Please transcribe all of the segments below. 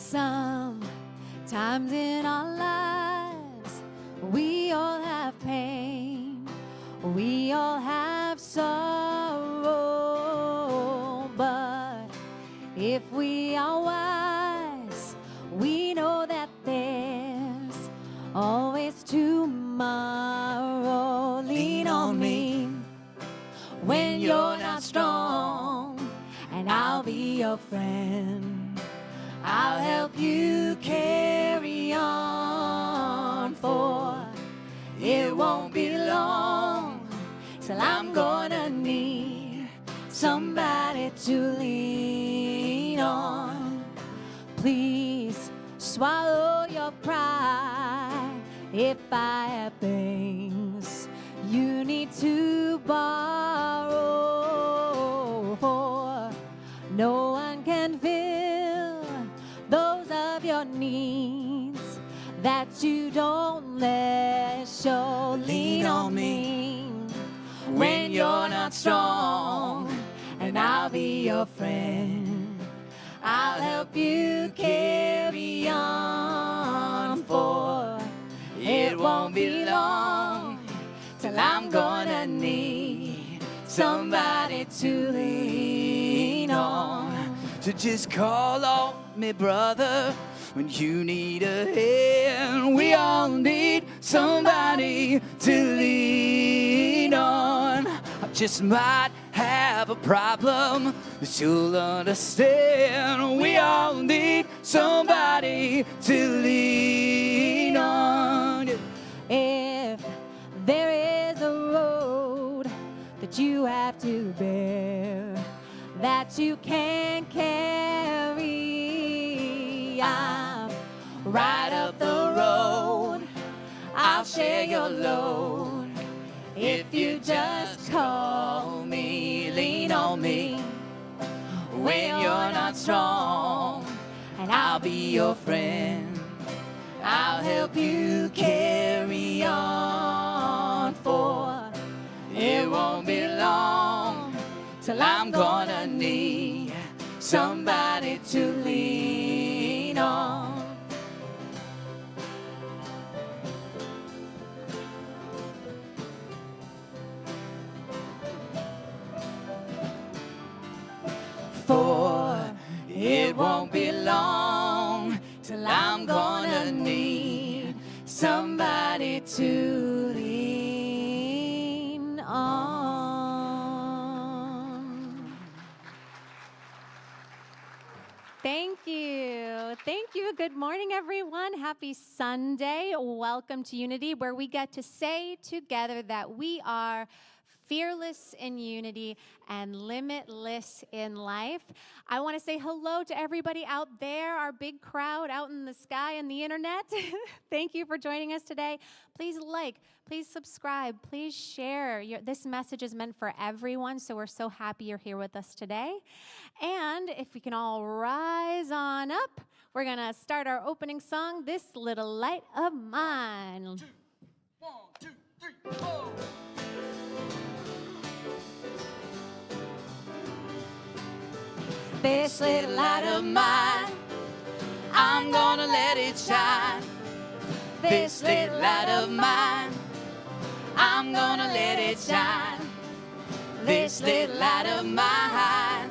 Sometimes in our lives, we all have pain, we all have sorrow, but if we are wise, we know that there's always tomorrow. Lean on me when you're not strong, and I'll be your friend. I'll help you carry on, for it won't be long till I'm gonna need somebody to lean on. Please swallow your pride if I have things you need to borrow, for no one can fill those of your needs that you don't let show. Lean on me when you're not strong, and I'll be your friend. I'll help you carry on, for it won't be long till I'm gonna need somebody to lean on. So just call on me, brother, when you need a hand. We all need somebody to lean on. I just might have a problem that you'll understand. We all need somebody to lean on. If there is a road that you have to bear, that you can't carry, I'm right up the road. I'll share your load if you just call me. Lean on me when you're not strong, and I'll be your friend. I'll help you carry on, for it won't be long till I'm gonna need somebody to lean on. For it won't be long till I'm gonna need somebody to lean on. Thank you. Thank you. Good morning, everyone. Happy Sunday. Welcome to Unity, where we get to say together that we are fearless in unity and limitless in life. I want to say hello to everybody out there, our big crowd out in the sky and the internet. Thank you for joining us today. Please like, please subscribe, please share. This message is meant for everyone, so we're so happy you're here with us today. And if we can all rise on up, we're going to start our opening song, This Little Light of Mine. 1, 2, 3, 4. This little light of mine, I'm gonna let it shine. This little light of mine, I'm gonna let it shine. This little light of mine,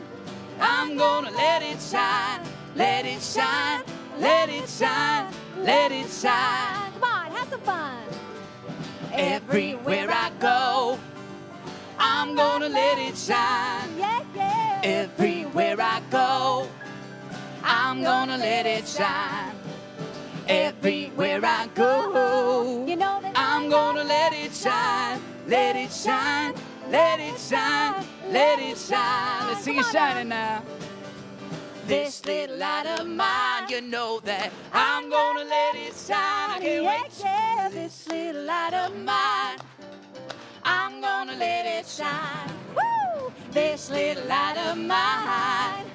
I'm gonna let it shine. Let it shine, let it shine, let it shine. Come on, have some fun. Everywhere I go, I'm gonna let it shine. Yeah, yeah. Everywhere I go, I'm gonna let it shine. Everywhere I go, you know that I'm gonna let it shine. Let it shine, let it shine, let it shine. Let's sing it shining now. This little light of mine, you know that I'm gonna let it shine. I can't wait. Yeah, this little light of mine, I'm gonna let it shine. Woo! This little light of mine,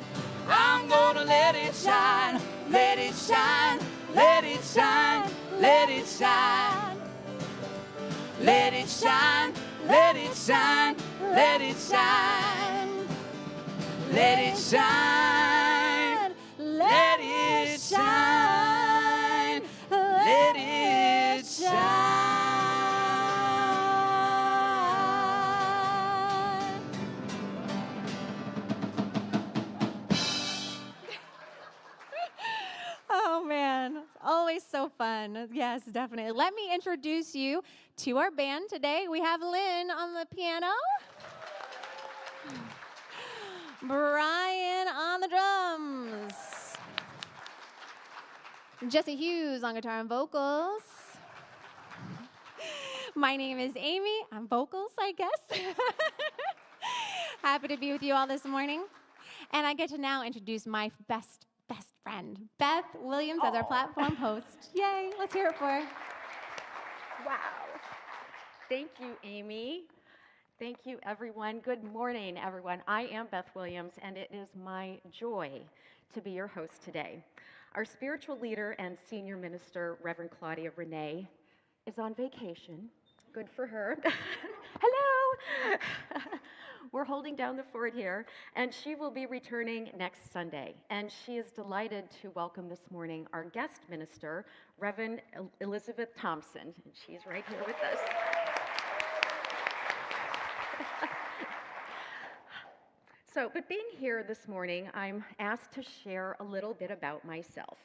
I'm gonna let it shine. Let it shine, let it shine, let it shine. Let it shine, let it shine, let it shine. Let it shine, let it shine. so fun. Yes, definitely. Let me introduce you to our band today. We have Lynn on the piano, Brian on the drums, Jesse Hughes on guitar and vocals. My name is Amy. I'm vocals, I guess. Happy to be with you all this morning. And I get to now introduce my best friend, Beth Williams, as our platform host. Yay, let's hear it for her. Wow. Thank you, Amy. Thank you, everyone. Good morning, everyone. I am Beth Williams, and it is my joy to be your host today. Our spiritual leader and senior minister, Reverend Claudia Renee, is on vacation. Good for her. Hello. We're holding down the fort here, and she will be returning next Sunday. And she is delighted to welcome this morning our guest minister, Reverend Elizabeth Thompson. And she's right here with us. But being here this morning, I'm asked to share a little bit about myself.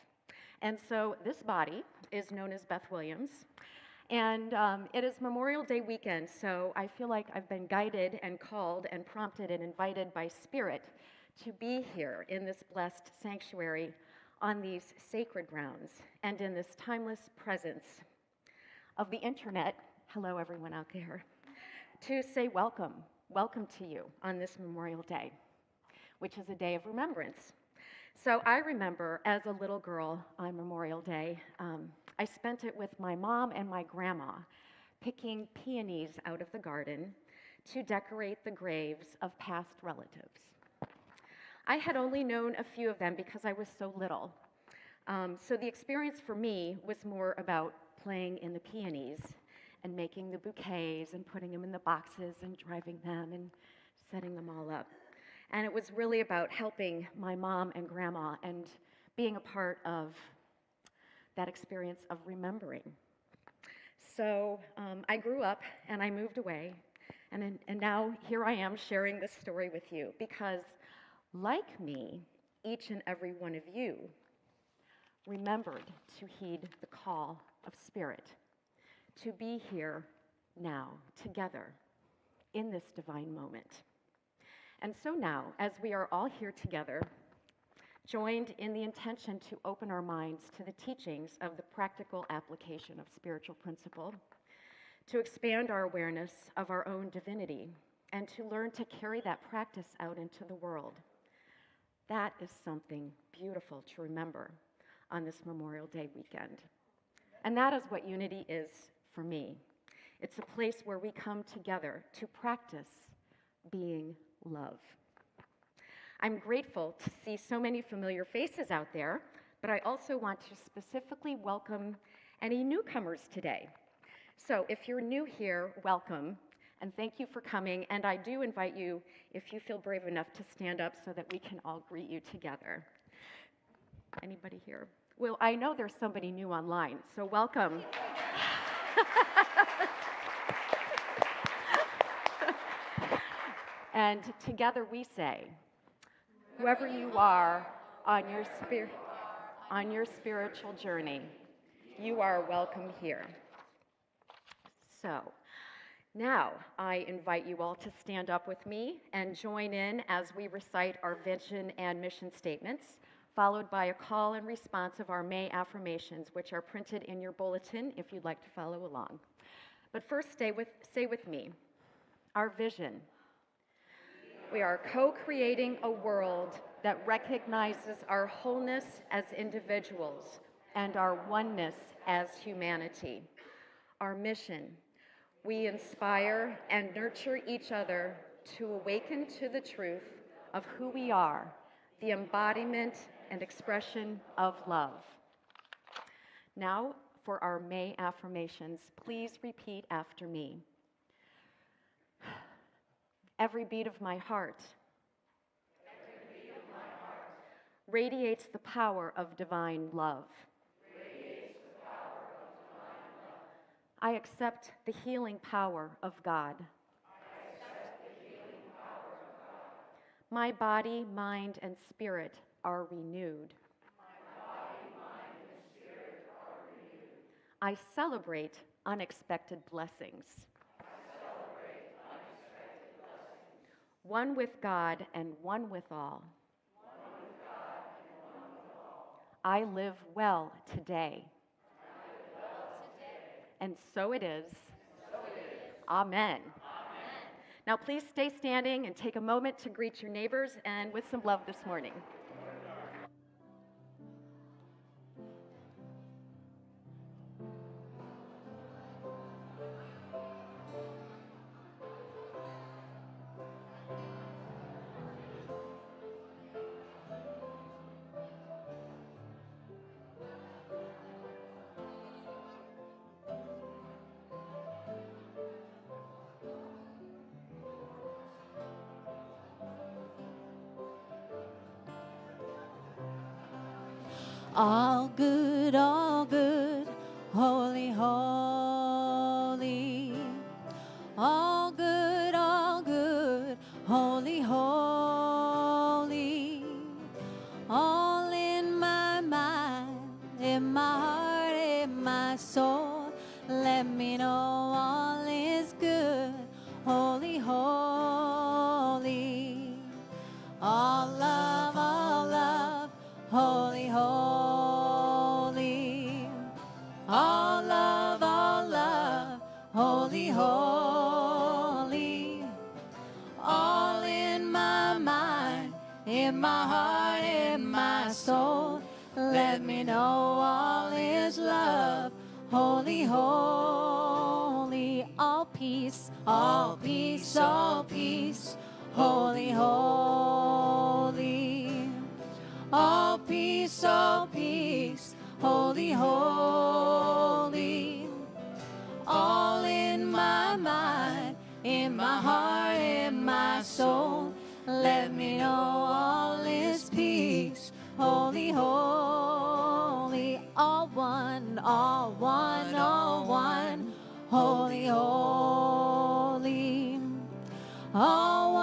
And so this body is known as Beth Williams. And it is Memorial Day weekend, so I feel like I've been guided and called and prompted and invited by Spirit to be here in this blessed sanctuary on these sacred grounds and in this timeless presence of the internet, hello everyone out there, to say welcome to you on this Memorial Day, which is a day of remembrance. So I remember as a little girl on Memorial Day, I spent it with my mom and my grandma picking peonies out of the garden to decorate the graves of past relatives. I had only known a few of them because I was so little. So the experience for me was more about playing in the peonies and making the bouquets and putting them in the boxes and driving them and setting them all up. And it was really about helping my mom and grandma and being a part of that experience of remembering. So I grew up and I moved away, and now here I am sharing this story with you because, like me, each and every one of you remembered to heed the call of Spirit, to be here now together in this divine moment. And so now, as we are all here together, joined in the intention to open our minds to the teachings of the practical application of spiritual principle, to expand our awareness of our own divinity, and to learn to carry that practice out into the world. That is something beautiful to remember on this Memorial Day weekend. And that is what unity is for me. It's a place where we come together to practice being love. I'm grateful to see so many familiar faces out there, but I also want to specifically welcome any newcomers today. So if you're new here, welcome, and thank you for coming. And I do invite you, if you feel brave enough, to stand up so that we can all greet you together. Anybody here? Well, I know there's somebody new online, so welcome. And together we say, whoever you are on your spiritual journey, you are welcome here. So now I invite you all to stand up with me and join in as we recite our vision and mission statements, followed by a call and response of our May affirmations, which are printed in your bulletin if you'd like to follow along. But first, say with me, our vision. We are co-creating a world that recognizes our wholeness as individuals and our oneness as humanity. Our mission, we inspire and nurture each other to awaken to the truth of who we are, the embodiment and expression of love. Now, for our May affirmations, please repeat after me. Every beat of my heart radiates the power of divine love. I accept the healing power of God. My body, mind, and spirit are renewed. I celebrate unexpected blessings. One with God and one with all. I live well today. And so it is. Amen. Now please stay standing and take a moment to greet your neighbors and with some love this morning. All good, holy, holy. All good, holy, holy. All in my mind, in my heart, in my soul. Let me know all is good, holy, holy. All love, holy, holy. All love, holy, holy. All in my mind, in my heart, in my soul. Let me know all is love, holy, holy. All peace, all peace, all peace, holy, holy. All peace, holy, holy. All in my mind, in my heart, in my soul. Let me know all is peace, holy, holy. All one, all one, all one, holy, holy. All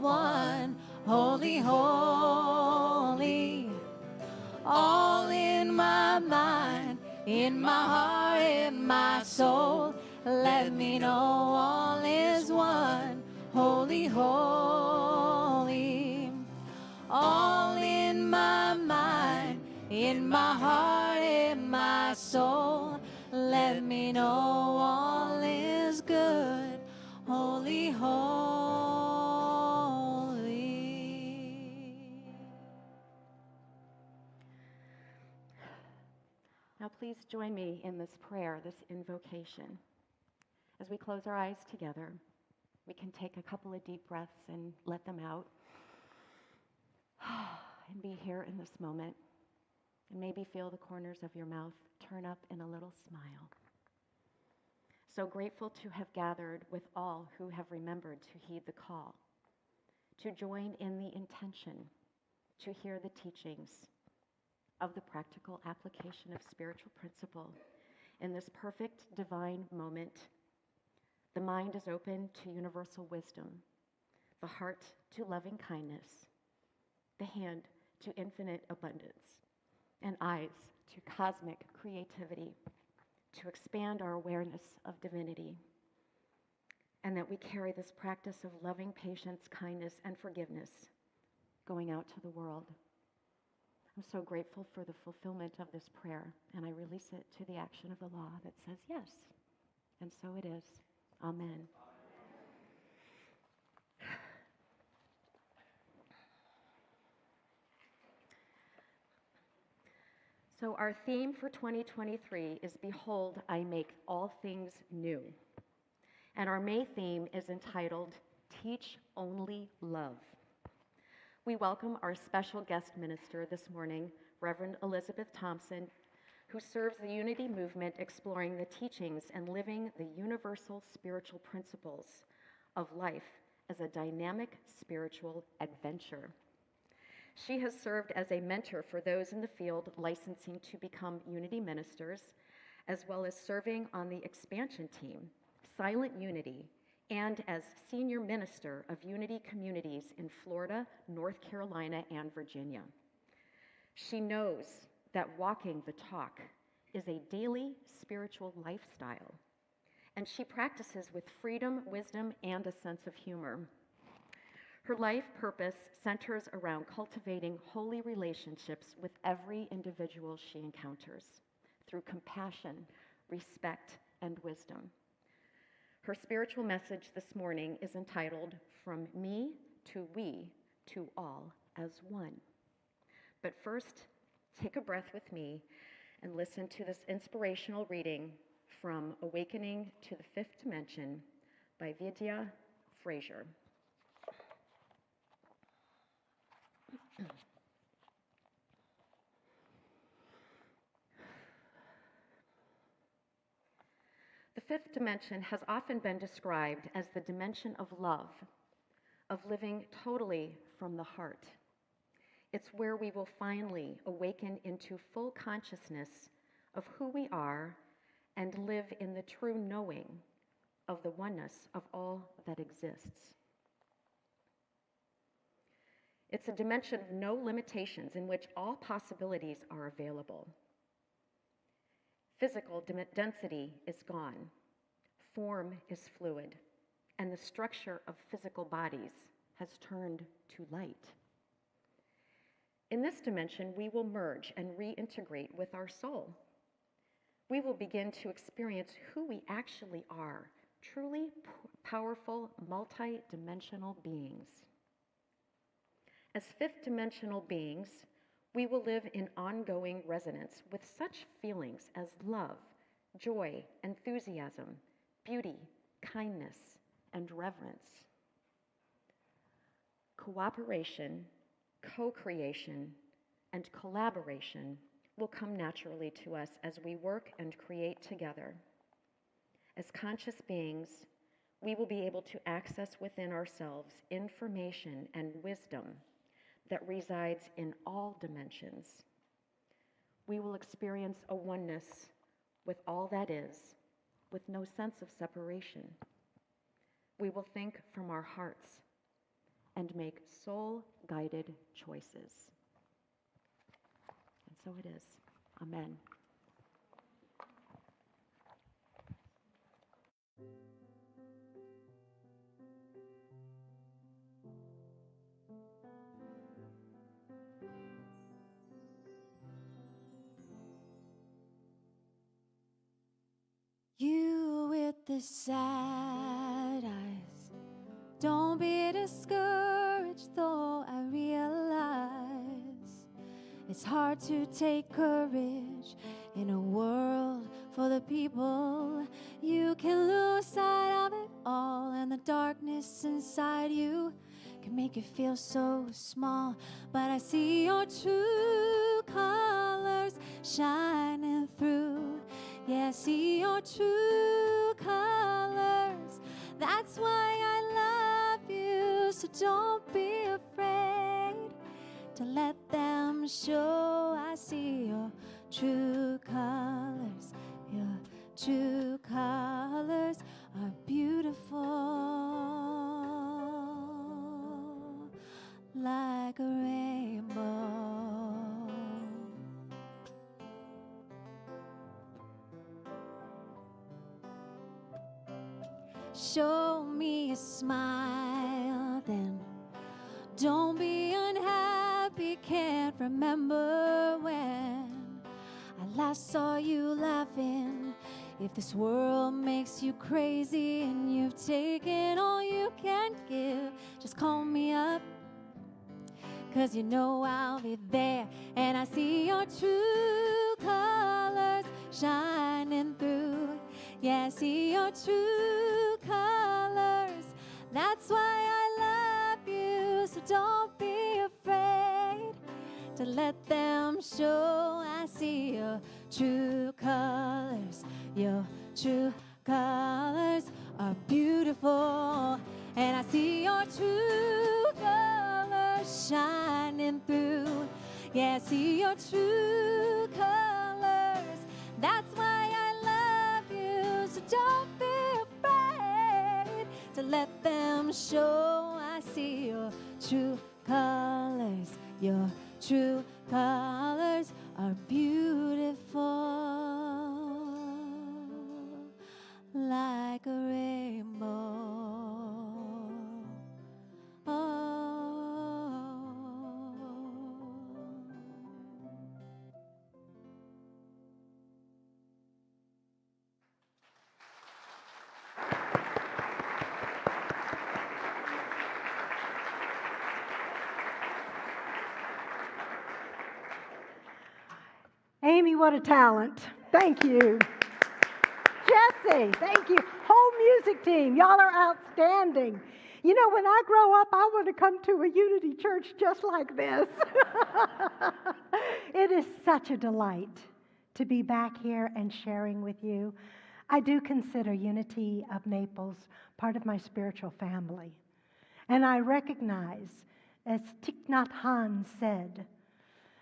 one, holy, holy. All in my mind, in my heart, in my soul. Let me know all is one, holy, holy. All in my mind, in my heart, in my soul. Let me know all is good, holy, holy. Now please join me in this prayer, this invocation. As we close our eyes together, we can take a couple of deep breaths and let them out. And be here in this moment. And maybe feel the corners of your mouth turn up in a little smile. So grateful to have gathered with all who have remembered to heed the call, to join in the intention, to hear the teachings of the practical application of spiritual principle in this perfect divine moment. The mind is open to universal wisdom, the heart to loving kindness, the hand to infinite abundance, and eyes to cosmic creativity, to expand our awareness of divinity, and that we carry this practice of loving patience, kindness, and forgiveness going out to the world. I'm so grateful for the fulfillment of this prayer, and I release it to the action of the law that says yes, and so it is. Amen. So our theme for 2023 is Behold, I make all things new. And our May theme is entitled Teach Only Love. We welcome our special guest minister this morning, Reverend Elizabeth Thompson, who serves the Unity Movement exploring the teachings and living the universal spiritual principles of life as a dynamic spiritual adventure. She has served as a mentor for those in the field licensing to become Unity ministers, as well as serving on the expansion team, Silent Unity, and as senior minister of Unity communities in Florida, North Carolina, and Virginia. She knows that walking the talk is a daily spiritual lifestyle, and she practices with freedom, wisdom, and a sense of humor. Her life purpose centers around cultivating holy relationships with every individual she encounters through compassion, respect, and wisdom. Her spiritual message this morning is entitled, From Me to We to All as One. But first, take a breath with me and listen to this inspirational reading from Awakening to the Fifth Dimension by Vidya Fraser. The fifth dimension has often been described as the dimension of love, of living totally from the heart. It's where we will finally awaken into full consciousness of who we are and live in the true knowing of the oneness of all that exists. It's a dimension of no limitations in which all possibilities are available. Physical density is gone, form is fluid, and the structure of physical bodies has turned to light. In this dimension, we will merge and reintegrate with our soul. We will begin to experience who we actually are, truly powerful, multi-dimensional beings. As fifth dimensional beings, we will live in ongoing resonance with such feelings as love, joy, enthusiasm, beauty, kindness, and reverence. Cooperation, co-creation, and collaboration will come naturally to us as we work and create together. As conscious beings, we will be able to access within ourselves information and wisdom that resides in all dimensions. We will experience a oneness with all that is, with no sense of separation. We will think from our hearts and make soul-guided choices. And so it is. Amen. You with the sad eyes, don't be discouraged, though I realize it's hard to take courage in a world full of people. You can lose sight of it all, and the darkness inside you can make you feel so small. But I see your true colors shining through. Yeah, I see your true colors. That's why I love you. So don't be afraid to let them show. I see your true colors. Your true colors are beautiful, like a rainbow. Show me a smile then. Don't be unhappy, can't remember when I last saw you laughing. If this world makes you crazy and you've taken all you can give, just call me up, 'cause you know I'll be there. And I see your true colors shining through. Yeah, I see your true colors. That's why I love you. So don't be afraid to let them show. I see your true colors. Your true colors are beautiful. And I see your true colors shining through. Yeah, I see your true colors. That's why I love you. So don't be afraid to let them show. I see your true colors. Your true colors are beautiful. like a rainbow. Amy, what a talent. Thank you. Jesse, thank you. Whole music team, y'all are outstanding. You know, when I grow up, I want to come to a Unity church just like this. It is such a delight to be back here and sharing with you. I do consider Unity of Naples part of my spiritual family. And I recognize, as Thich Nhat Hanh said,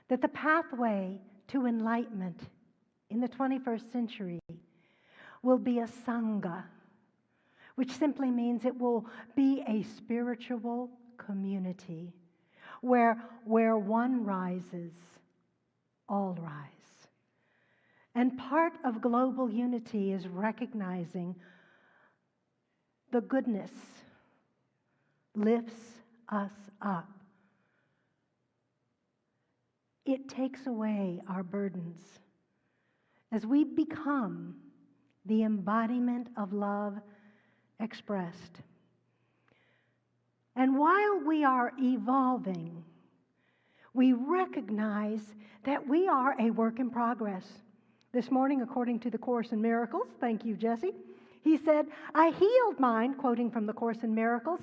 that the pathway to enlightenment in the 21st century will be a Sangha, which simply means it will be a spiritual community where one rises, all rise. And part of global unity is recognizing the goodness lifts us up. It takes away our burdens. As we become the embodiment of love expressed. And while we are evolving, we recognize that we are a work in progress. This morning, according to the Course in Miracles, thank you, Jesse, he said, "I healed mine," quoting from the Course in Miracles,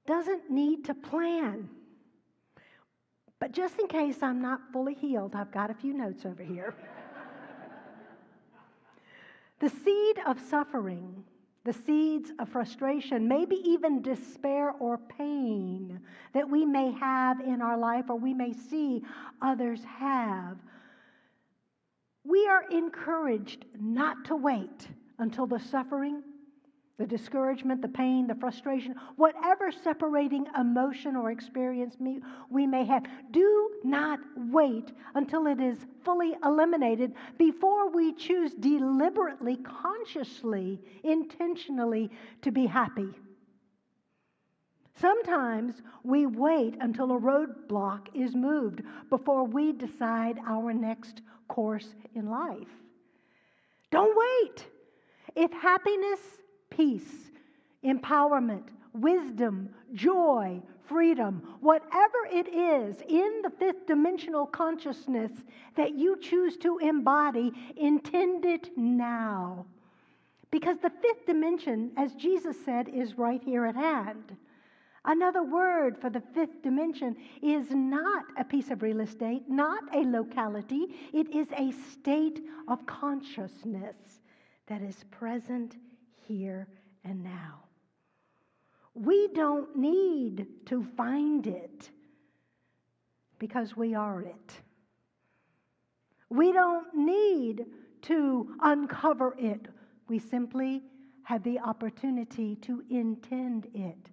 "doesn't need to plan. But just in case I'm not fully healed, I've got a few notes over here." The seed of suffering, the seeds of frustration, maybe even despair or pain that we may have in our life or we may see others have, we are encouraged not to wait until the suffering, the discouragement, the pain, the frustration, whatever separating emotion or experience we may have, do not wait until it is fully eliminated before we choose deliberately, consciously, intentionally to be happy. Sometimes we wait until a roadblock is moved before we decide our next course in life. Don't wait. If happiness, peace, empowerment, wisdom, joy, freedom, whatever it is in the fifth dimensional consciousness that you choose to embody, intend it now. Because the fifth dimension, as Jesus said, is right here at hand. Another word for the fifth dimension is not a piece of real estate, not a locality. It is a state of consciousness that is present here and now. We don't need to find it because we are it. We don't need to uncover it. We simply have the opportunity to intend it,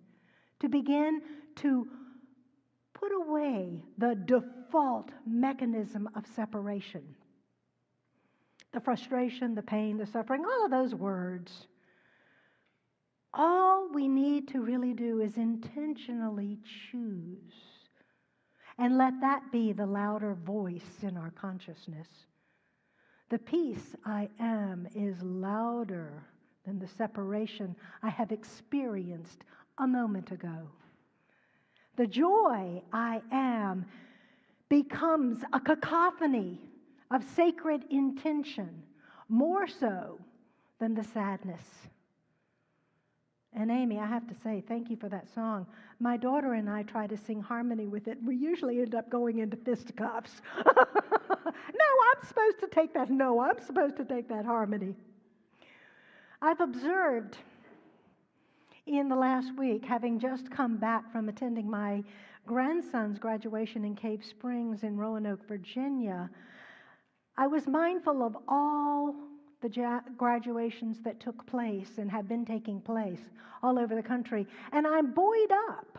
to begin to put away the default mechanism of separation. The frustration, the pain, the suffering, all of those words. All we need to really do is intentionally choose and let that be the louder voice in our consciousness. The peace I am is louder than the separation I have experienced a moment ago. The joy I am becomes a cacophony of sacred intention, more so than the sadness. And Amy, I have to say, thank you for that song. My daughter and I try to sing harmony with it. We usually end up going into fisticuffs. No, I'm supposed to take that. No, I'm supposed to take that harmony. I've observed in the last week, having just come back from attending my grandson's graduation in Cave Springs in Roanoke, Virginia, I was mindful of all the graduations that took place and have been taking place all over the country. And I'm buoyed up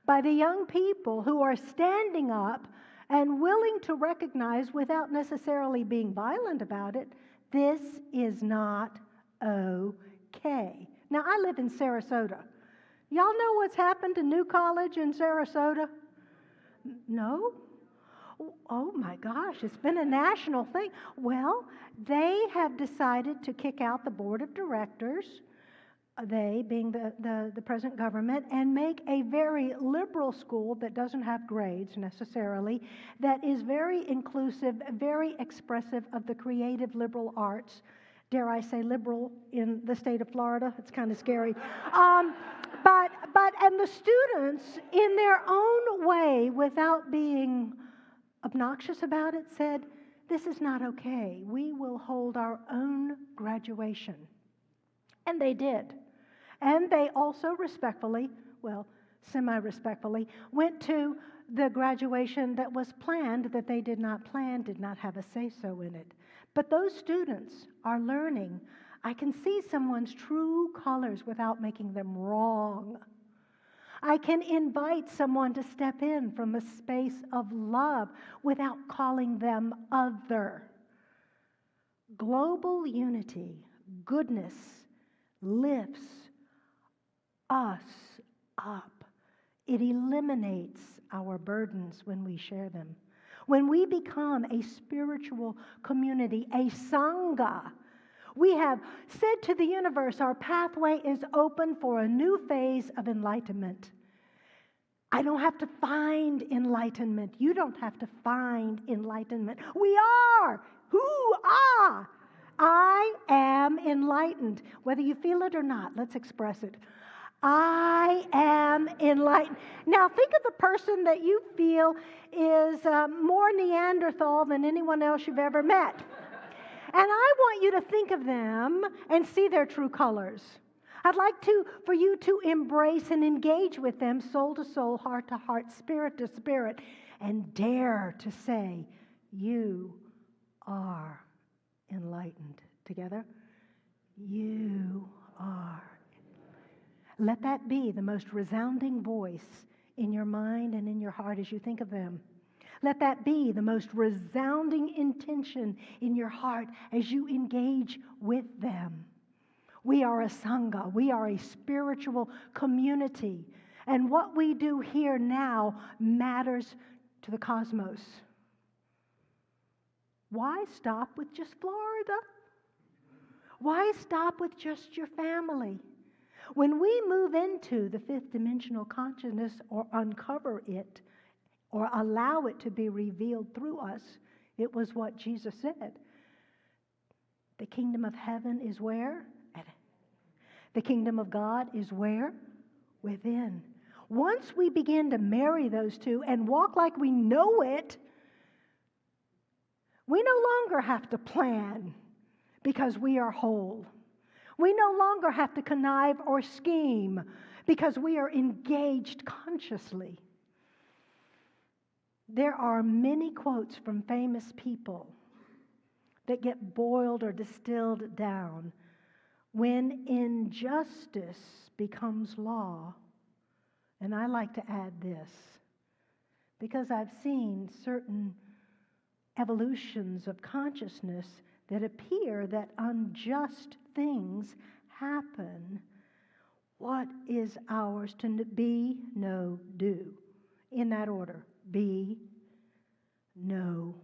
by the young people who are standing up and willing to recognize, without necessarily being violent about it, this is not okay. Now, I live in Sarasota. Y'all know what's happened to New College in Sarasota? No? Oh my gosh, it's been a national thing. Well, they have decided to kick out the board of directors, they being the present government, and make a very liberal school that doesn't have grades necessarily, that is very inclusive, very expressive of the creative liberal arts. Dare I say liberal in the state of Florida? It's kind of scary. And the students, in their own way, without being obnoxious about it, said, this is not okay. We will hold our own graduation. And they did. And they also respectfully, well, semi-respectfully, went to the graduation that was planned, that they did not plan, did not have a say-so in it. But those students are learning. I can see someone's true colors without making them wrong. I can invite someone to step in from a space of love without calling them other. Global unity, goodness, lifts us up. It eliminates our burdens when we share them. When we become a spiritual community, a Sangha, we have said to the universe, our pathway is open for a new phase of enlightenment. I don't have to find enlightenment. You don't have to find enlightenment. We are. I am enlightened. Whether you feel it or not, let's express it. I am enlightened. Now, think of the person that you feel is more Neanderthal than anyone else you've ever met. And I want you to think of them and see their true colors. I'd like for you to embrace and engage with them soul to soul, heart to heart, spirit to spirit, and dare to say, you are enlightened. Together? You are. Let that be the most resounding voice in your mind and in your heart as you think of them. Let that be the most resounding intention in your heart as you engage with them. We are a Sangha. We are a spiritual community. And what we do here now matters to the cosmos. Why stop with just Florida? Why stop with just your family? When we move into the fifth dimensional consciousness or uncover it or allow it to be revealed through us, it was what Jesus said. The kingdom of heaven is where? The kingdom of God is where? Within. Once we begin to marry those two and walk like we know it, we no longer have to plan because we are whole. We no longer have to connive or scheme because we are engaged consciously. There are many quotes from famous people that get boiled or distilled down. When injustice becomes law, and I like to add this, because I've seen certain evolutions of consciousness that appear that unjust things happen. What is ours to be, know, do? In that order. Be, know,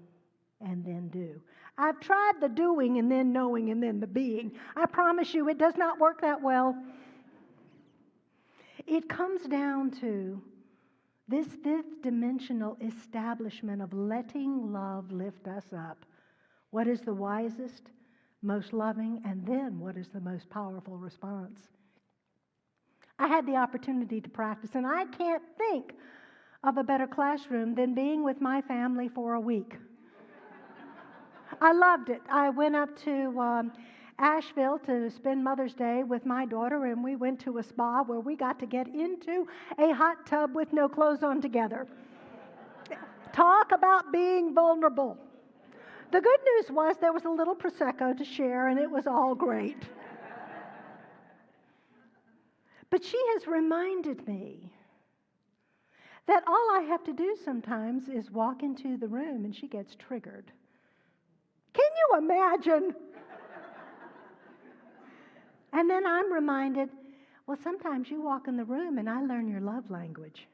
and then do. I've tried the doing and then knowing and then the being. I promise you it does not work that well. It comes down to this fifth dimensional establishment of letting love lift us up. What is the wisest, most loving, and then what is the most powerful response? I had the opportunity to practice, and I can't think of a better classroom than being with my family for a week. I loved it. I went up to Asheville to spend Mother's Day with my daughter, and we went to a spa where we got to get into a hot tub with no clothes on together. Talk about being vulnerable. The good news was there was a little Prosecco to share, and it was all great. But she has reminded me that all I have to do sometimes is walk into the room and she gets triggered. Can you imagine? And then I'm reminded, well, sometimes you walk in the room and I learn your love language.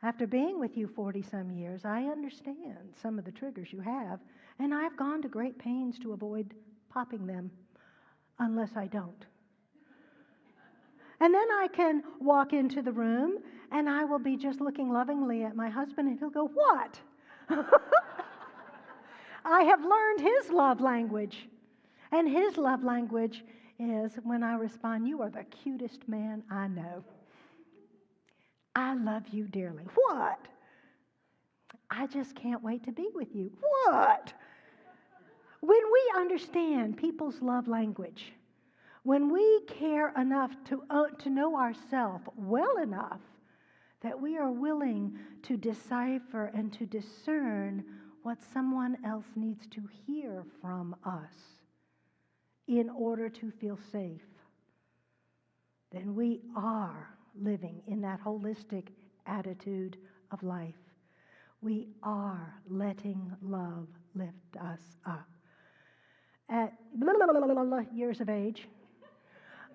After being with you 40-some years, I understand some of the triggers you have, and I've gone to great pains to avoid popping them unless I don't. And then I can walk into the room and I will be just looking lovingly at my husband and he'll go, "What?" I have learned his love language. And his love language is when I respond, "You are the cutest man I know. I love you dearly." "What?" "I just can't wait to be with you." "What?" When we understand people's love language, when we care enough to know ourselves well enough that we are willing to decipher and to discern what someone else needs to hear from us in order to feel safe, then we are living in that holistic attitude of life. We are letting love lift us up. At years of age,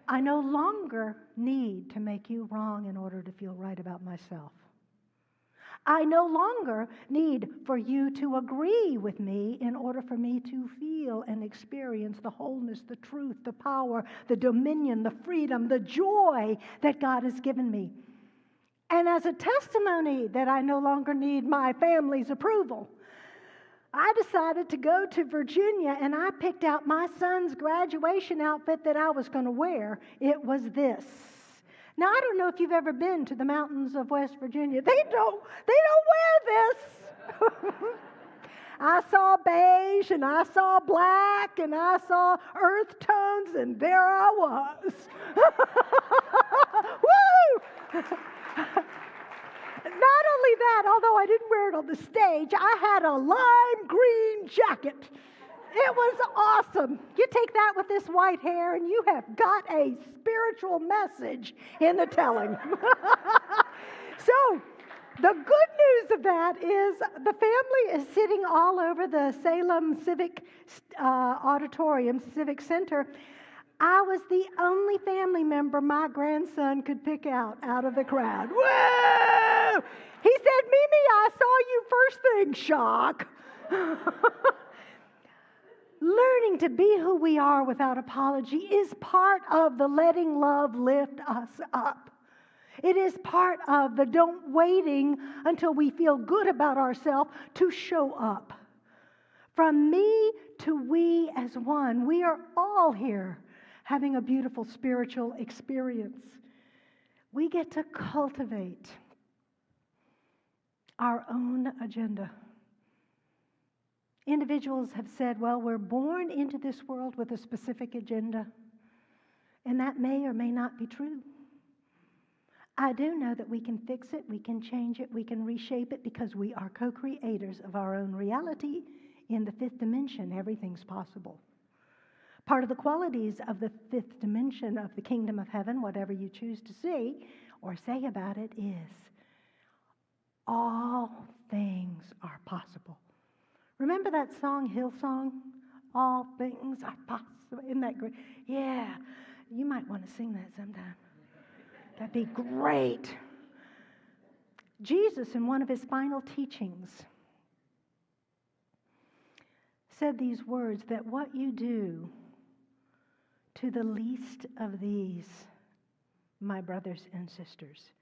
I no longer need to make you wrong in order to feel right about myself. I no longer need for you to agree with me in order for me to feel and experience the wholeness, the truth, the power, the dominion, the freedom, the joy that God has given me. And as a testimony that I no longer need my family's approval, I decided to go to Virginia and I picked out my son's graduation outfit that I was going to wear. It was this. Now, I don't know if you've ever been to the mountains of West Virginia. They don't wear this. I saw beige and I saw black and I saw earth tones and there I was. Woo! Not only that, although I didn't wear it on the stage, I had a lime green jacket. It was awesome. You take that with this white hair and you have got a spiritual message in the telling. So, the good news of that is the family is sitting all over the Salem Civic Auditorium, Civic Center. I was the only family member my grandson could pick out of the crowd. Whoa! He said, "Mimi, I saw you first thing, shock." Learning to be who we are without apology is part of the letting love lift us up. It is part of the don't waiting until we feel good about ourselves to show up. From me to we as one, we are all here having a beautiful spiritual experience. We get to cultivate our own agenda. Individuals have said, well, we're born into this world with a specific agenda, and that may or may not be true. I do know that we can fix it, we can change it, we can reshape it because we are co-creators of our own reality. In the fifth dimension, everything's possible. Part of the qualities of the fifth dimension of the kingdom of heaven, whatever you choose to see or say about it, is all things are possible. Remember that song, Hillsong? All things are possible. Isn't that great? Yeah, you might want to sing that sometime. That'd be great. Jesus, in one of his final teachings, said these words, that what you do to the least of these, my brothers and sisters,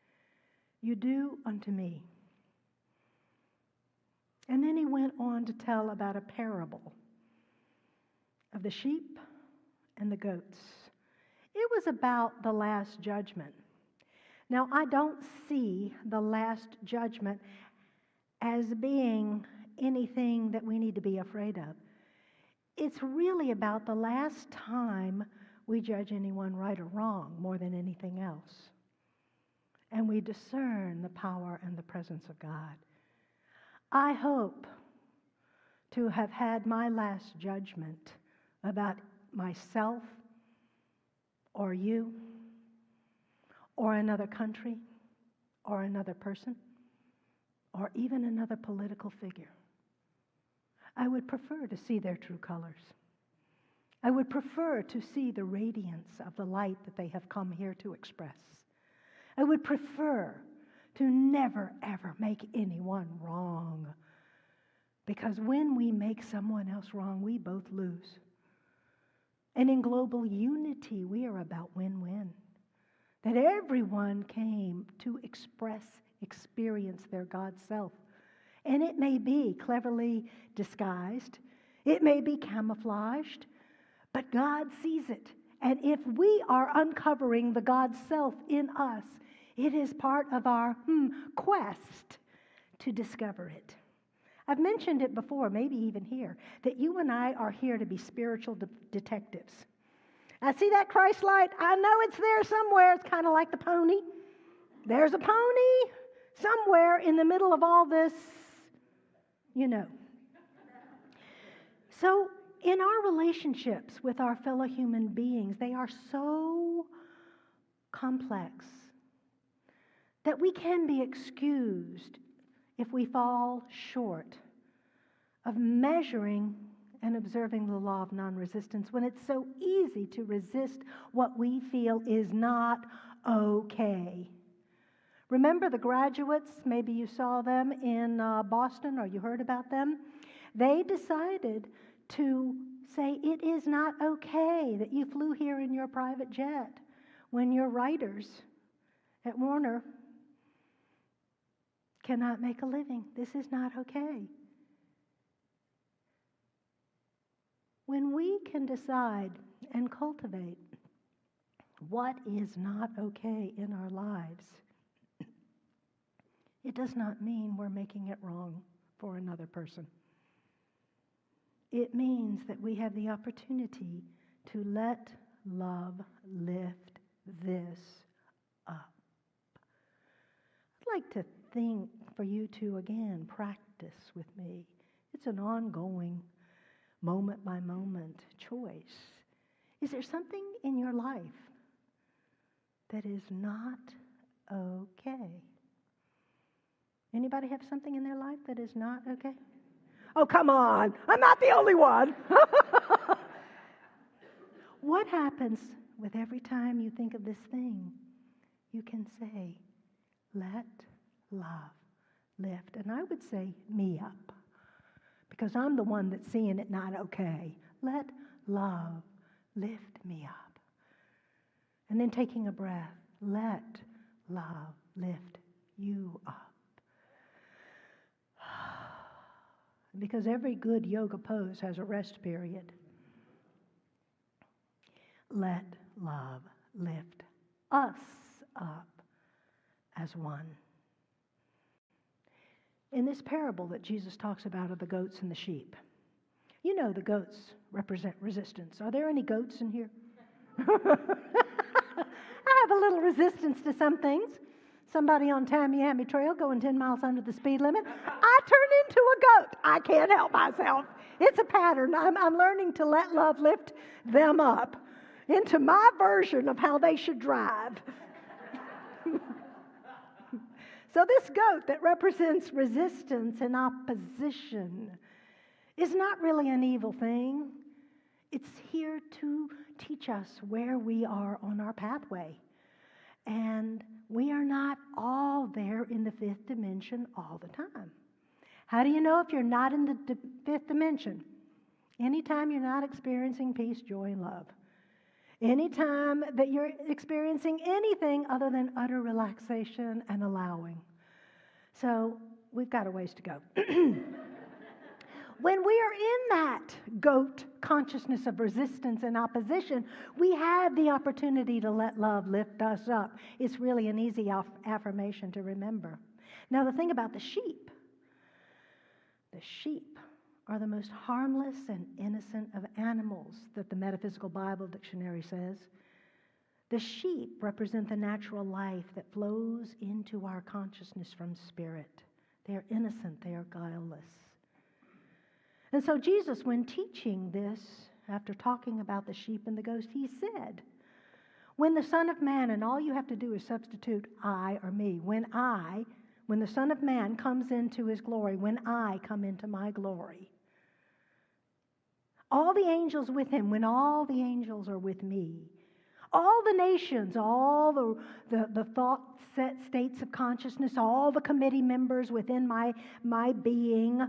you do unto me. And then he went on to tell about a parable of the sheep and the goats. It was about the last judgment. Now, I don't see the last judgment as being anything that we need to be afraid of. It's really about the last time we judge anyone right or wrong more than anything else. And we discern the power and the presence of God. I hope to have had my last judgment about myself or you or another country or another person or even another political figure. I would prefer to see their true colors. I would prefer to see the radiance of the light that they have come here to express. I would prefer to never, ever make anyone wrong. Because when we make someone else wrong, we both lose. And in global unity, we are about win-win. That everyone came to experience their God self. And it may be cleverly disguised. It may be camouflaged. But God sees it. And if we are uncovering the God self in us, it is part of our quest to discover it. I've mentioned it before, maybe even here, that you and I are here to be spiritual detectives. I see that Christ light. I know it's there somewhere. It's kind of like the pony. There's a pony somewhere in the middle of all this, you know. So in our relationships with our fellow human beings, they are so complex that we can be excused if we fall short of measuring and observing the law of non-resistance when it's so easy to resist what we feel is not okay. Remember the graduates, maybe you saw them in Boston or you heard about them. They decided to say it is not okay that you flew here in your private jet when your writers at Warner cannot make a living. This is not okay. When we can decide and cultivate what is not okay in our lives, it does not mean we're making it wrong for another person. It means that we have the opportunity to let love lift this up. I'd like to think for you to, again, practice with me. It's an ongoing, moment-by-moment choice. Is there something in your life that is not okay? Anybody have something in their life that is not okay? Oh, come on. I'm not the only one. What happens with every time you think of this thing? You can say, let love lift. And I would say me up, because I'm the one that's seeing it not okay. Let love lift me up. And then taking a breath, let love lift you up. Because every good yoga pose has a rest period. Let love lift us up as one. In this parable that Jesus talks about of the goats and the sheep, you know the goats represent resistance. Are there any goats in here? I have a little resistance to some things. Somebody on Tamiami Trail going 10 miles under the speed limit. I turn into a goat. I can't help myself. It's a pattern. I'm learning to let love lift them up into my version of how they should drive. So this goat that represents resistance and opposition is not really an evil thing. It's here to teach us where we are on our pathway. And we are not all there in the fifth dimension all the time. How do you know if you're not in the fifth dimension? Anytime you're not experiencing peace, joy, and love. Anytime that you're experiencing anything other than utter relaxation and allowing. So we've got a ways to go. When we are in that goat consciousness of resistance and opposition, we have the opportunity to let love lift us up. It's really an easy affirmation to remember. Now, the thing about the sheep are the most harmless and innocent of animals that the Metaphysical Bible Dictionary says. The sheep represent the natural life that flows into our consciousness from spirit. They are innocent, they are guileless. And so Jesus, when teaching this, after talking about the sheep and the goats, he said, when the Son of Man, and all you have to do is substitute I or me, when the Son of Man comes into his glory, when I come into my glory, all the angels with him when all the angels are with me. All the nations, all the thought set states of consciousness, all the committee members within my being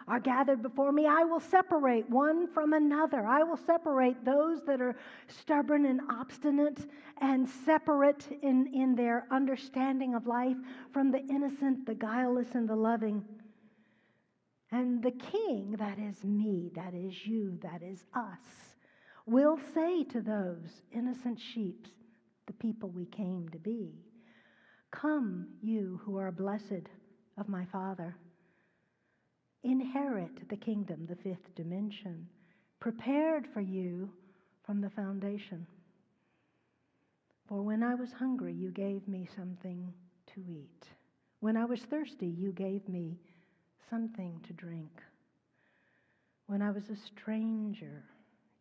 are gathered before me. I will separate one from another. I will separate those that are stubborn and obstinate and separate in their understanding of life from the innocent, the guileless, and the loving. And the King, that is me, that is you, that is us, will say to those innocent sheep, the people we came to be, "Come, you who are blessed of my Father. Inherit the kingdom, the fifth dimension, prepared for you from the foundation. For when I was hungry, you gave me something to eat. When I was thirsty, you gave me something to drink. When I was a stranger,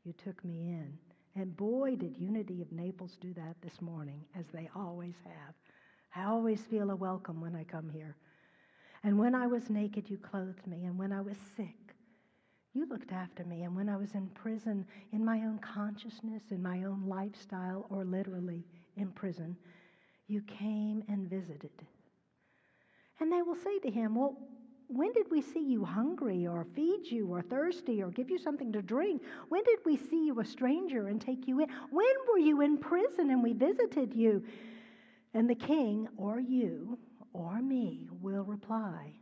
you took me in." And boy, did Unity of Naples do that this morning, as they always have. I always feel a welcome when I come here. "And when I was naked, you clothed me. And when I was sick, you looked after me. And when I was in prison, in my own consciousness, in my own lifestyle, or literally in prison, you came and visited." And they will say to him, "Well, when did we see you hungry or feed you or thirsty or give you something to drink? When did we see you a stranger and take you in? When were you in prison and we visited you?" And the King, or you, or me, will reply,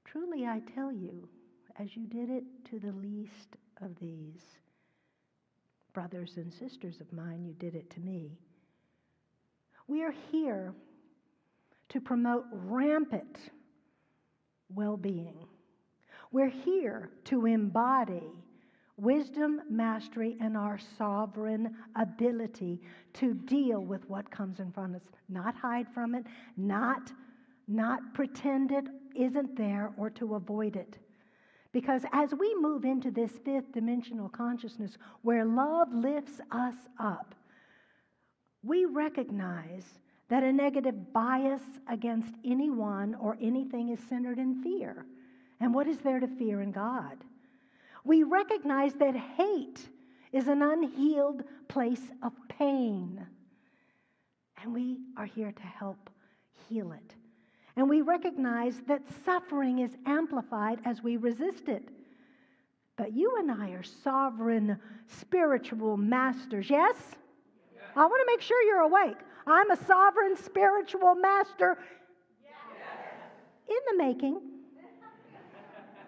"Truly I tell you, as you did it to the least of these brothers and sisters of mine, you did it to me." We are here to promote rampant well-being. We're here to embody wisdom, mastery, and our sovereign ability to deal with what comes in front of us. Not hide from it, not pretend it isn't there or to avoid it. Because as we move into this fifth dimensional consciousness where love lifts us up, we recognize that a negative bias against anyone or anything is centered in fear. And what is there to fear in God? We recognize that hate is an unhealed place of pain. And we are here to help heal it. And we recognize that suffering is amplified as we resist it. But you and I are sovereign spiritual masters, yes? I want to make sure you're awake. I'm a sovereign spiritual master in the making.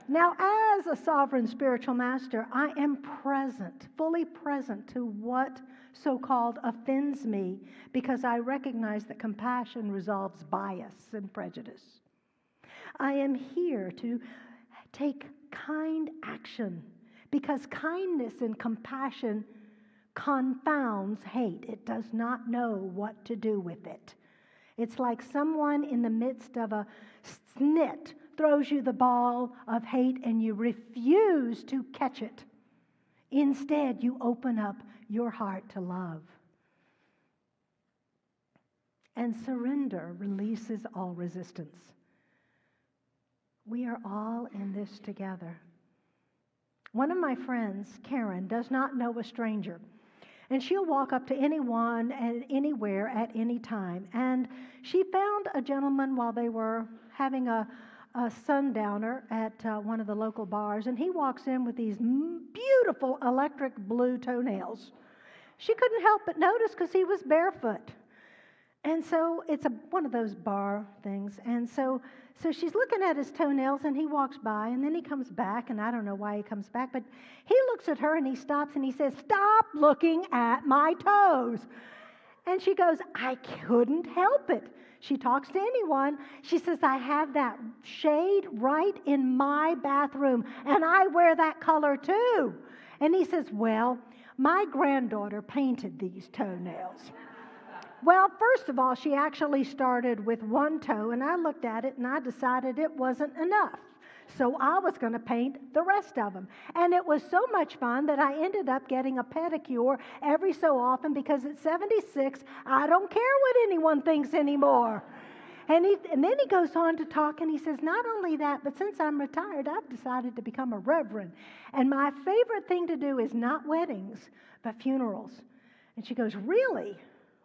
Now, as a sovereign spiritual master, I am present, fully present to what so-called offends me, because I recognize that compassion resolves bias and prejudice. I am here to take kind action, because kindness and compassion confounds hate. It does not know what to do with it. It's like someone in the midst of a snit throws you the ball of hate and you refuse to catch it. Instead, you open up your heart to love. And surrender releases all resistance. We are all in this together. One of my friends, Karen, does not know a stranger. And she'll walk up to anyone and anywhere at any time. And she found a gentleman while they were having a sundowner at one of the local bars. And he walks in with these beautiful electric blue toenails. She couldn't help but notice because he was barefoot. And so it's one of those bar things. And so she's looking at his toenails, and he walks by, and then he comes back, and I don't know why he comes back, but he looks at her, and he stops, and he says, "Stop looking at my toes." And she goes, "I couldn't help it." She talks to anyone. She says, "I have that shade right in my bathroom, and I wear that color too." And he says, "Well, my granddaughter painted these toenails." Well, first of all, she actually started with one toe, and I looked at it, and I decided it wasn't enough. So I was going to paint the rest of them. And it was so much fun that I ended up getting a pedicure every so often, because at 76, I don't care what anyone thinks anymore. And then he goes on to talk, and he says, not only that, but since I'm retired, I've decided to become a reverend. And my favorite thing to do is not weddings, but funerals. And she goes, really?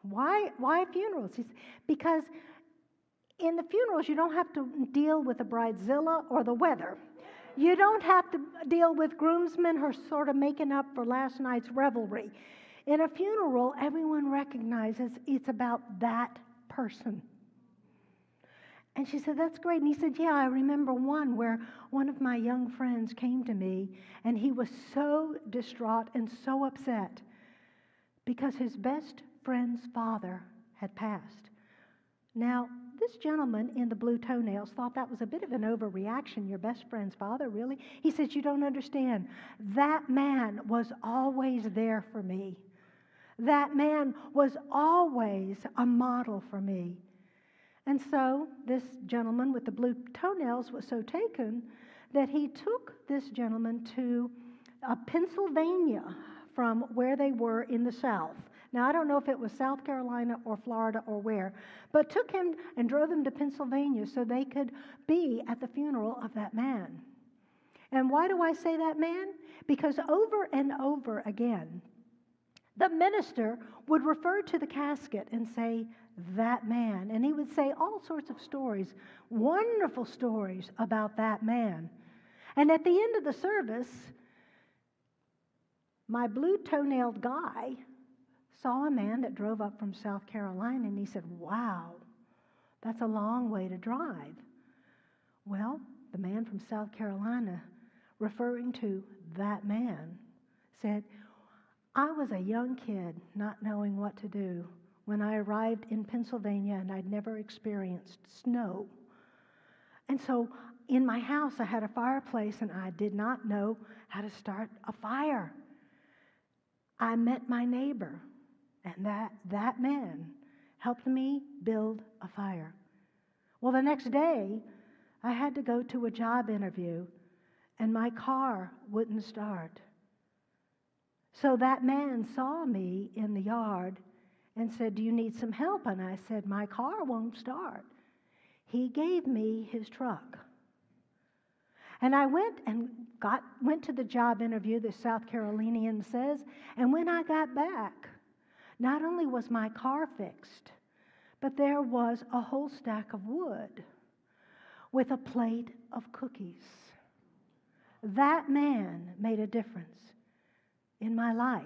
Why funerals? He says, because in the funerals, you don't have to deal with the bridezilla or the weather. You don't have to deal with groomsmen who are sort of making up for last night's revelry. In a funeral, everyone recognizes it's about that person. And she said, that's great. And he said, yeah, I remember one where one of my young friends came to me, and he was so distraught and so upset because his best friend's father had passed. Now, this gentleman in the blue toenails thought that was a bit of an overreaction. Your best friend's father, really? He said, you don't understand. That man was always there for me. That man was always a model for me. And so this gentleman with the blue toenails was so taken that he took this gentleman to Pennsylvania from where they were in the South. Now, I don't know if it was South Carolina or Florida or where, but took him and drove him to Pennsylvania so they could be at the funeral of that man. And why do I say that man? Because over and over again, the minister would refer to the casket and say, that man. And he would say all sorts of stories, wonderful stories about that man. And at the end of the service, my blue toenailed guy saw a man that drove up from South Carolina, and he said, wow, that's a long way to drive. Well, the man from South Carolina, referring to that man, said, I was a young kid not knowing what to do when I arrived in Pennsylvania, and I'd never experienced snow. And so in my house, I had a fireplace, and I did not know how to start a fire. I met my neighbor, and that man helped me build a fire. Well, the next day, I had to go to a job interview, and my car wouldn't start. So that man saw me in the yard and said, do you need some help? And I said, my car won't start. He gave me his truck. And I went to the job interview, the South Carolinian says, and when I got back, not only was my car fixed, but there was a whole stack of wood with a plate of cookies. That man made a difference in my life.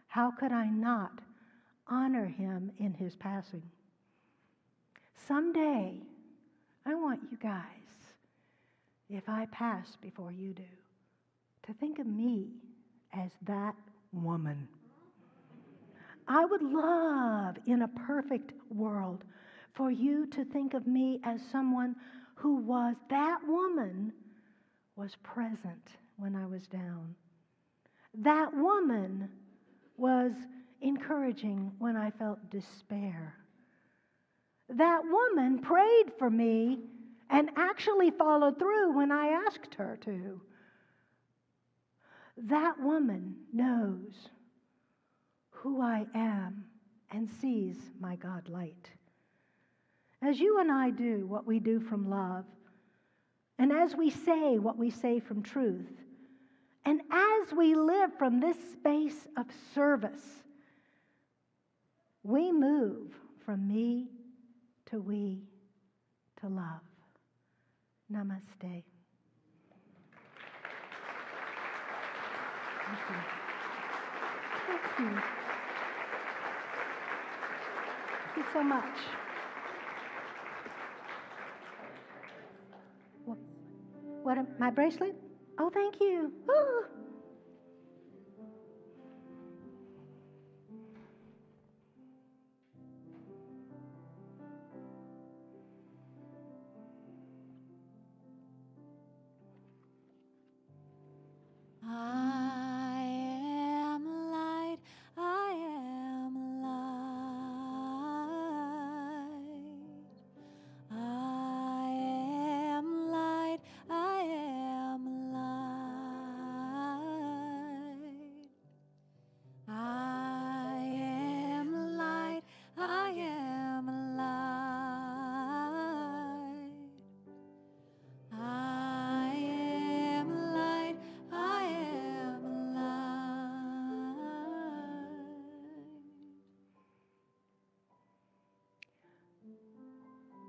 How could I not honor him in his passing? Someday, I want you guys, if I pass before you do, to think of me as that woman. I would love, in a perfect world, for you to think of me as someone who was, that woman was present when I was down. That woman was encouraging when I felt despair. That woman prayed for me and actually followed through when I asked her to. That woman knows who I am and sees my God light. As you and I do what we do from love, and as we say what we say from truth, and as we live from this space of service, we move from me to we to love. Namaste. Thank you. Thank you. Thank you so much. My bracelet? Oh, thank you. Oh. I am light, I am light. I am light, I am light.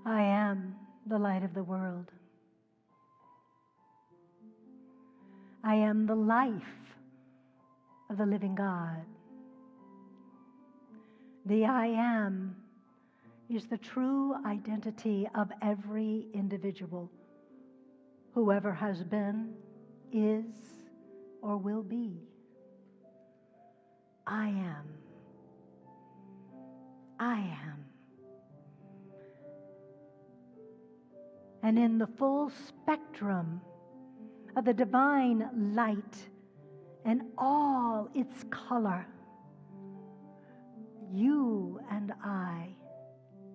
I am the light of the world. I am the life of the living God. The I am is the true identity of every individual, whoever has been, is, or will be. I am. I am. And in the full spectrum of the divine light and all its color, you and I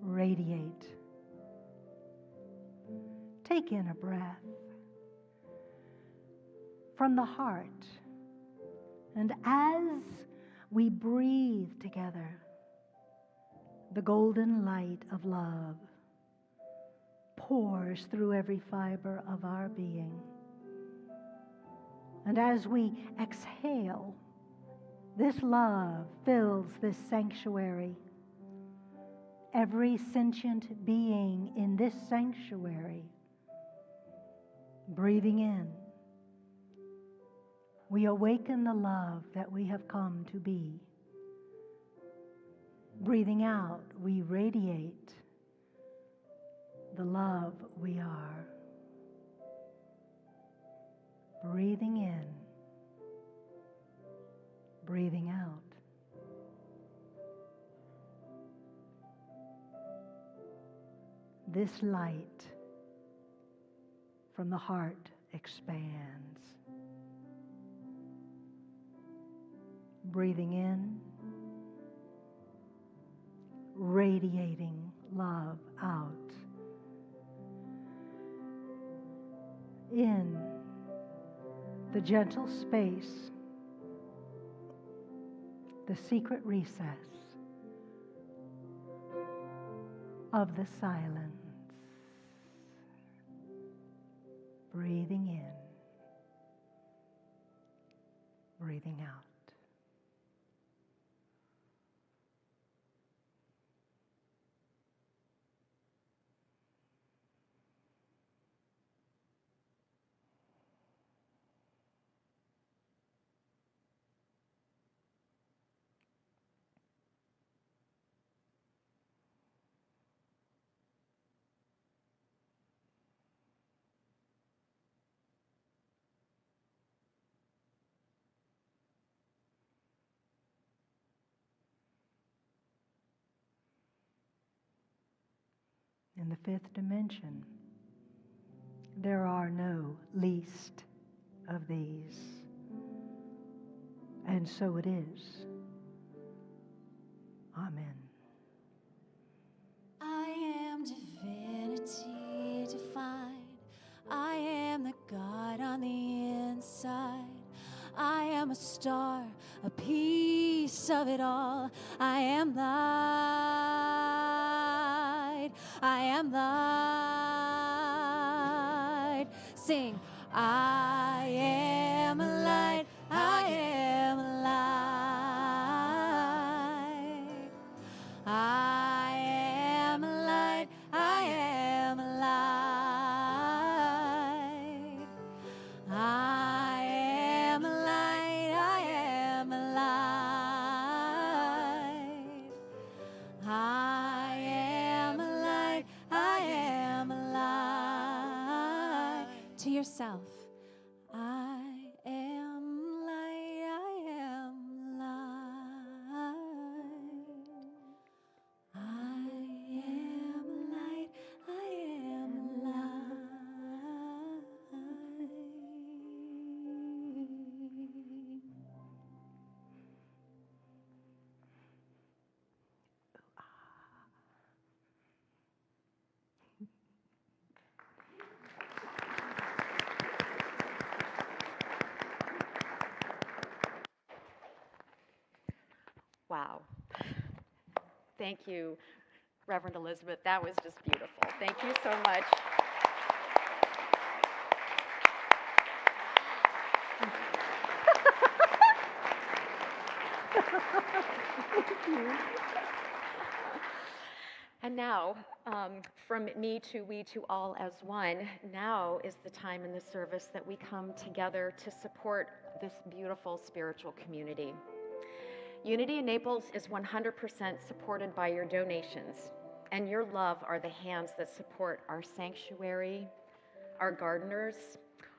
radiate. Take in a breath from the heart, and as we breathe together, the golden light of love pours through every fiber of our being. And as we exhale, this love fills this sanctuary. Every sentient being in this sanctuary, breathing in, we awaken the love that we have come to be. Breathing out, we radiate the love we are. Breathing in, breathing out. This light from the heart expands. Breathing in, radiating love out. In the gentle space, the secret recess of the silence. Breathing in, breathing out. In the fifth dimension, there are no least of these. And so it is. Amen. I am divinity defined. I am the God on the inside. I am a star, a piece of it all. I am light. I am light. Sing. I am a light. I am a light. I am a light. I am a light. I am a light. I am a light. I am a light. I am a light. To yourself. I am light. I am light. I am light. I am light. Wow. Thank you, Reverend Elizabeth. That was just beautiful. Thank you so much. And now, from me to we to all as one, now is the time in the service that we come together to support this beautiful spiritual community. Unity in Naples is 100% supported by your donations, and your love are the hands that support our sanctuary, our gardeners,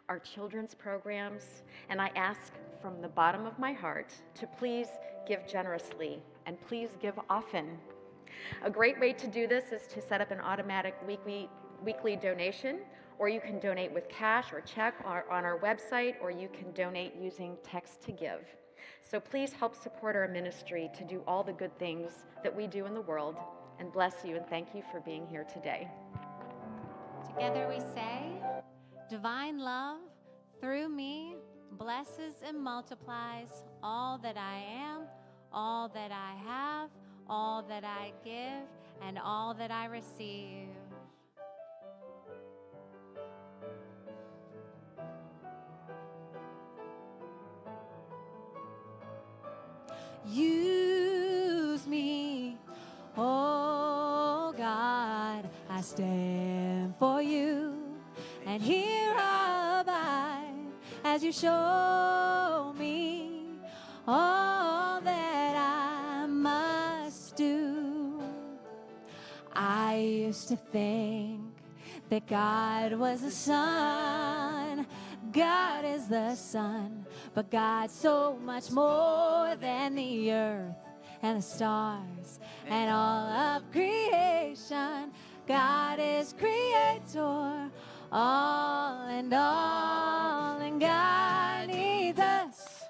our children's programs, and I ask from the bottom of my heart to please give generously and please give often. A great way to do this is to set up an automatic weekly donation, or you can donate with cash or check on our website, or you can donate using text to give. So please help support our ministry to do all the good things that we do in the world, and bless you and thank you for being here today. Together we say, divine love through me blesses and multiplies all that I am, all that I have, all that I give, and all that I receive. Use me, oh God, I stand for you, and here I abide as you show me all that I must do. I used to think that God was the sun, God is the sun, but God's so much more than the earth and the stars and all of creation. God is creator, all, and God needs us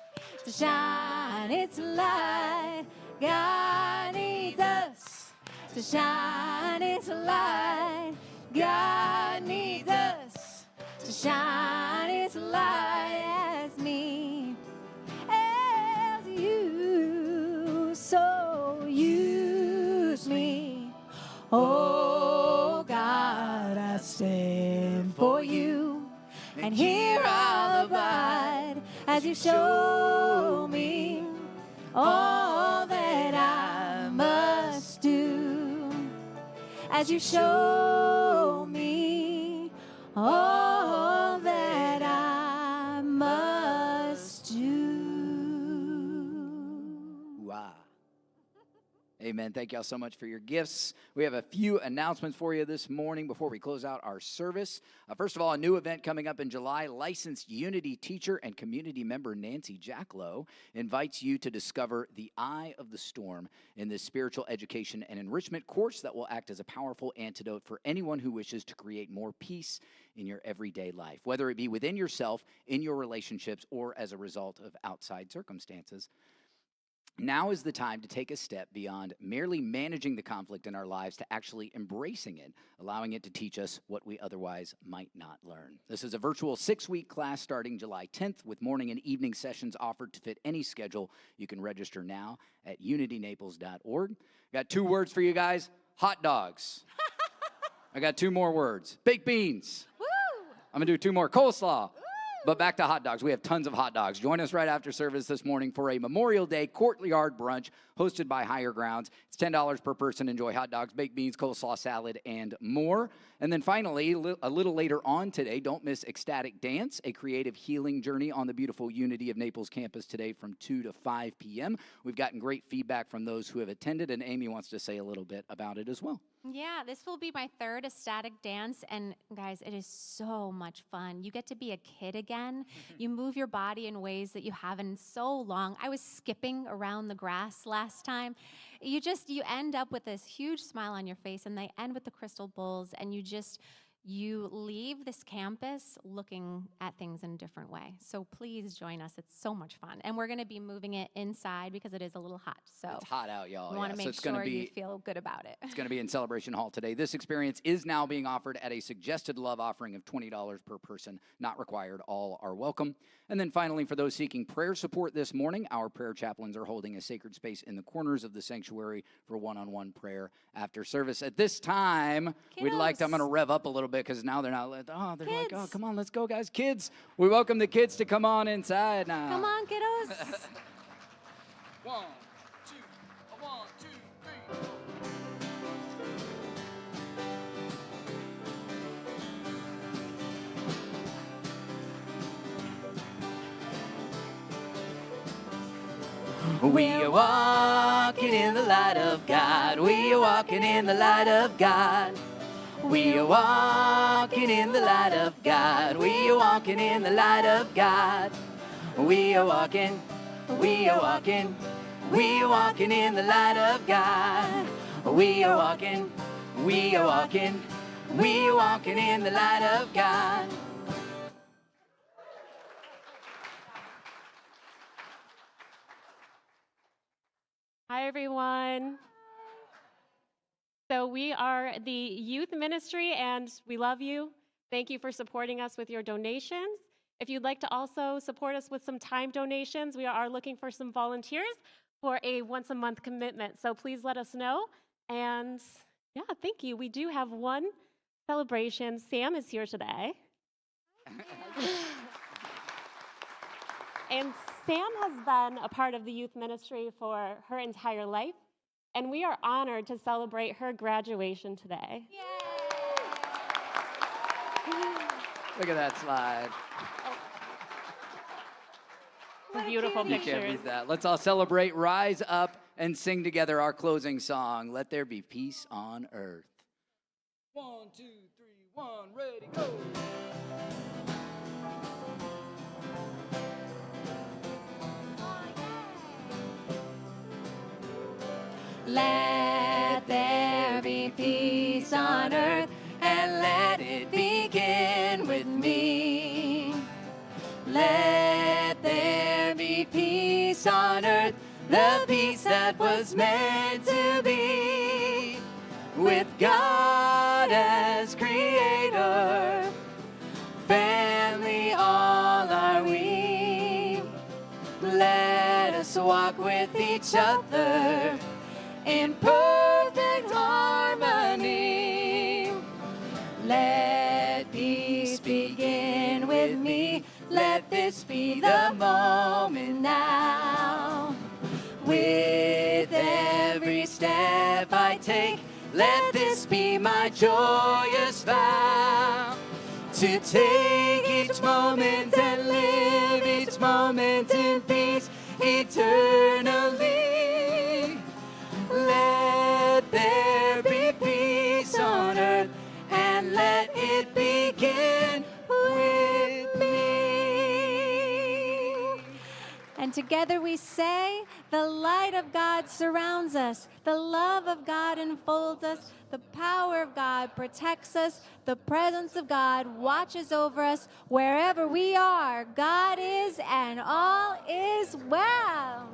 to shine its light. God needs us to shine its light. God needs us to shine its light as me, as you. So use me, oh God, I stand for you, and here I'll abide as you show me all that I must do, as you show me all that I must do. Wow. Amen. Thank y'all so much for your gifts. We have a few announcements for you this morning before we close out our service. First of all, a new event coming up in July. Licensed Unity teacher and community member Nancy Jacklow invites you to discover the eye of the storm in this spiritual education and enrichment course that will act as a powerful antidote for anyone who wishes to create more peace in your everyday life, whether it be within yourself, in your relationships, or as a result of outside circumstances. Now is the time to take a step beyond merely managing the conflict in our lives to actually embracing it, allowing it to teach us what we otherwise might not learn. This is a virtual 6-week class starting July 10th with morning and evening sessions offered to fit any schedule. You can register now at unitynaples.org. Got 2 words for you guys: hot dogs. I got 2 more words: baked beans. Woo! I'm going to do 2 more: coleslaw. But back to hot dogs. We have tons of hot dogs. Join us right after service this morning for a Memorial Day courtyard brunch hosted by Higher Grounds. It's $10 per person. Enjoy hot dogs, baked beans, coleslaw, salad, and more. And then finally, a little later on today, don't miss Ecstatic Dance, a creative healing journey on the beautiful Unity of Naples campus today from 2 to 5 p.m. We've gotten great feedback from those who have attended, and Amy wants to say a little bit about it as well. Yeah, this will be my 3rd ecstatic dance, and guys, it is so much fun. You get to be a kid again. You move your body in ways that you haven't in so long. I was skipping around the grass last time. You end up with this huge smile on your face, and they end with the crystal bowls, and you leave this campus looking at things in a different way. So please join us. It's so much fun. And we're going to be moving it inside because it is a little hot. So it's hot out, y'all. You want to make sure you feel good about it. It's going to be in Celebration Hall today. This experience is now being offered at a suggested love offering of $20 per person. Not required. All are welcome. And then finally, for those seeking prayer support this morning, our prayer chaplains are holding a sacred space in the corners of the sanctuary for one-on-one prayer after service. At this time, I'm going to rev up a little bit because now they're like, oh, come on, let's go, guys. Kids, we welcome the kids to come on inside now. Come on, kiddos. 1, 2, 1, 2, 3, 4. We are walking in the light of God. We are walking in the light of God. We are walking in the light of God. We are walking in the light of God. We are walking, we are walking, we are walking in the light of God. We are walking, we are walking, we are walking in the light of God. Hi, everyone. So we are the youth ministry, and we love you. Thank you for supporting us with your donations. If you'd like to also support us with some time donations, we are looking for some volunteers for a once-a-month commitment. So please let us know. And yeah, thank you. We do have one celebration. Sam is here today. And Sam has been a part of the youth ministry for her entire life, and we are honored to celebrate her graduation today. Look at that slide. Beautiful You can't pictures. beat that. Let's all celebrate, rise up, and sing together our closing song, Let There Be Peace on Earth. 1, 2, 3, 1, ready, go. Let there be peace on earth, and let it begin with me. Let there be peace on earth, the peace that was meant to be. With God as creator, family all are we. Let us walk with each other in perfect harmony. Let peace begin with me. Let this be the moment now. With every step I take, let this be my joyous vow. To take each moment and live each moment in peace eternally. Let there be peace on earth, and let it begin with me. And together we say, the light of God surrounds us, the love of God enfolds us, the power of God protects us, the presence of God watches over us. Wherever we are, God is, and all is well.